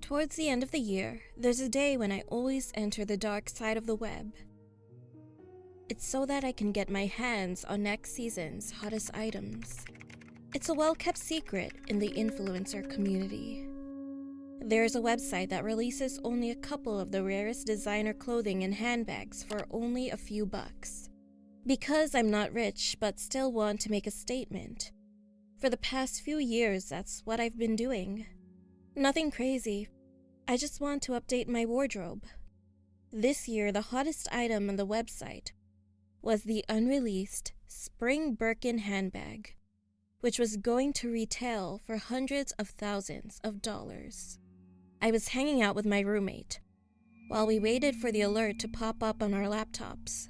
Towards the end of the year, there's a day when I always enter the dark side of the web. It's so that I can get my hands on next season's hottest items. It's a well-kept secret in the influencer community. There's a website that releases only a couple of the rarest designer clothing and handbags for only a few bucks. Because I'm not rich but still want to make a statement, for the past few years that's what I've been doing. Nothing crazy. I just want to update my wardrobe. This year, the hottest item on the website was the unreleased Spring Birkin handbag, which was going to retail for hundreds of thousands of dollars. I was hanging out with my roommate while we waited for the alert to pop up on our laptops.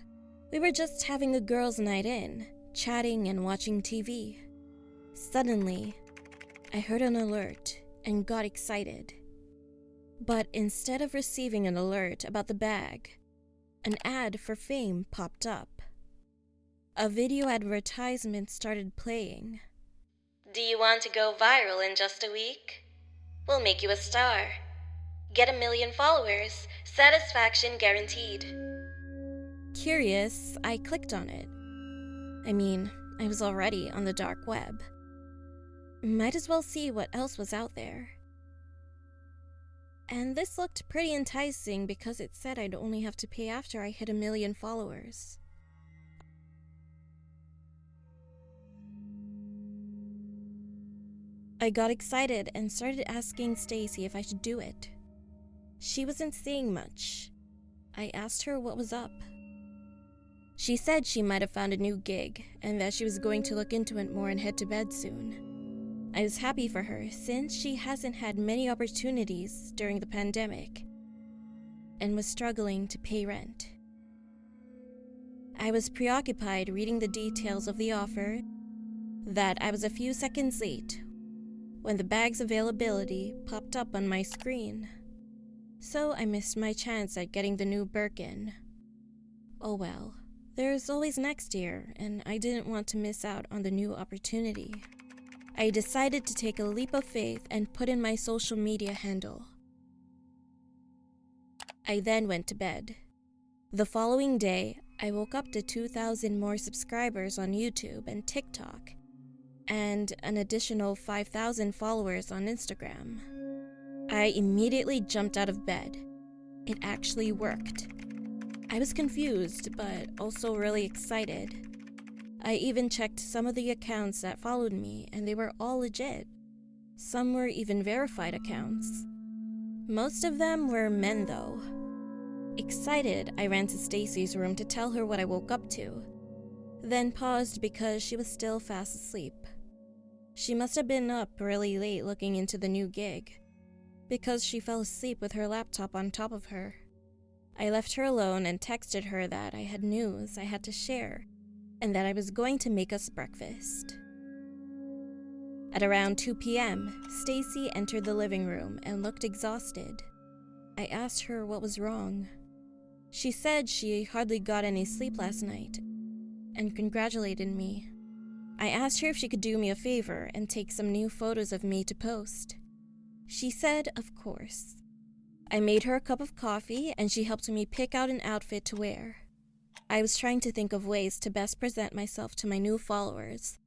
We were just having a girls' night in, chatting and watching TV. Suddenly, I heard an alert and got excited. But instead of receiving an alert about the bag, an ad for Fame popped up. A video advertisement started playing. Do you want to go viral in just a week? We'll make you a star. Get 1 million followers. Satisfaction guaranteed. Curious, I clicked on it. I mean, I was already on the dark web. Might as well see what else was out there. And this looked pretty enticing because it said I'd only have to pay after I hit 1 million followers. I got excited and started asking Stacy if I should do it. She wasn't saying much. I asked her what was up. She said she might have found a new gig and that she was going to look into it more and head to bed soon. I was happy for her since she hasn't had many opportunities during the pandemic and was struggling to pay rent. I was preoccupied reading the details of the offer that I was a few seconds late when the bag's availability popped up on my screen. So I missed my chance at getting the new Birkin. Oh well, there's always next year, and I didn't want to miss out on the new opportunity. I decided to take a leap of faith and put in my social media handle. I then went to bed. The following day, I woke up to 2,000 more subscribers on YouTube and TikTok, and an additional 5,000 followers on Instagram. I immediately jumped out of bed. It actually worked. I was confused, but also really excited. I even checked some of the accounts that followed me, and they were all legit. Some were even verified accounts. Most of them were men, though. Excited, I ran to Stacy's room to tell her what I woke up to, then paused because she was still fast asleep. She must have been up really late looking into the new gig, because she fell asleep with her laptop on top of her. I left her alone and texted her that I had news I had to share, and that I was going to make us breakfast. At around 2 p.m., Stacy entered the living room and looked exhausted. I asked her what was wrong. She said she hardly got any sleep last night and congratulated me. I asked her if she could do me a favor and take some new photos of me to post. She said, of course. I made her a cup of coffee and she helped me pick out an outfit to wear. I was trying to think of ways to best present myself to my new followers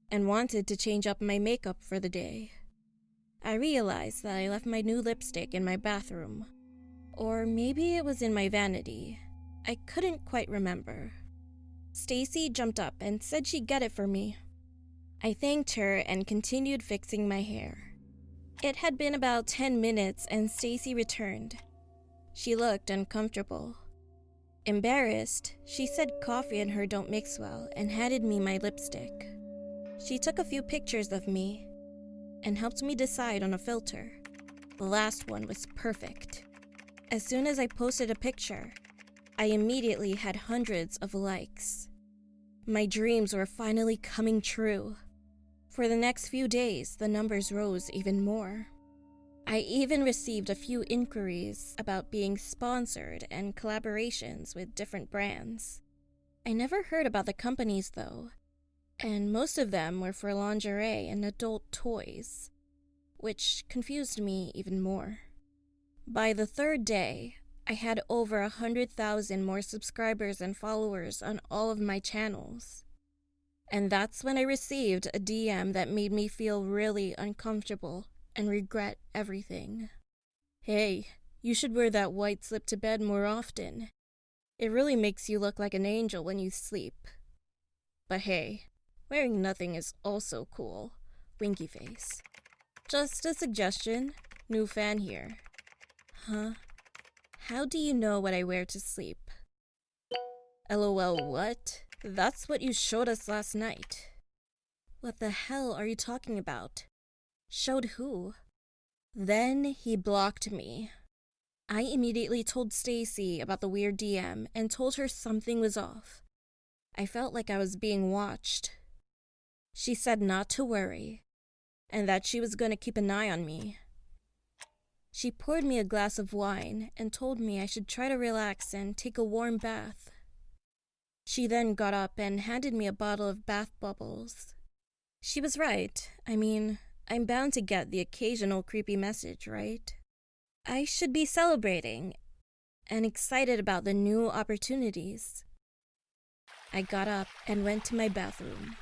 and wanted to change up my makeup for the day. I realized that I left my new lipstick in my bathroom. Or maybe it was in my vanity. I couldn't quite remember. Stacy jumped up and said she'd get it for me. I thanked her and continued fixing my hair. It had been about 10 minutes and Stacy returned. She looked uncomfortable. Embarrassed, she said coffee and her don't mix well and handed me my lipstick. She took a few pictures of me and helped me decide on a filter. The last one was perfect. As soon as I posted a picture, I immediately had hundreds of likes. My dreams were finally coming true. For the next few days, the numbers rose even more. I even received a few inquiries about being sponsored and collaborations with different brands. I never heard about the companies though, and most of them were for lingerie and adult toys, which confused me even more. By the third day, I had over 100,000 more subscribers and followers on all of my channels. And that's when I received a DM that made me feel really uncomfortable and regret everything. Hey, you should wear that white slip to bed more often. It really makes you look like an angel when you sleep. But hey, wearing nothing is also cool. Winky face. Just a suggestion. New fan here. Huh? How do you know what I wear to sleep? LOL, what? That's what you showed us last night. What the hell are you talking about? Showed who? Then he blocked me. I immediately told Stacy about the weird DM and told her something was off. I felt like I was being watched. She said not to worry, and that she was going to keep an eye on me. She poured me a glass of wine and told me I should try to relax and take a warm bath. She then got up and handed me a bottle of bath bubbles. She was right. I mean, I'm bound to get the occasional creepy message, right? I should be celebrating and excited about the new opportunities. I got up and went to my bathroom.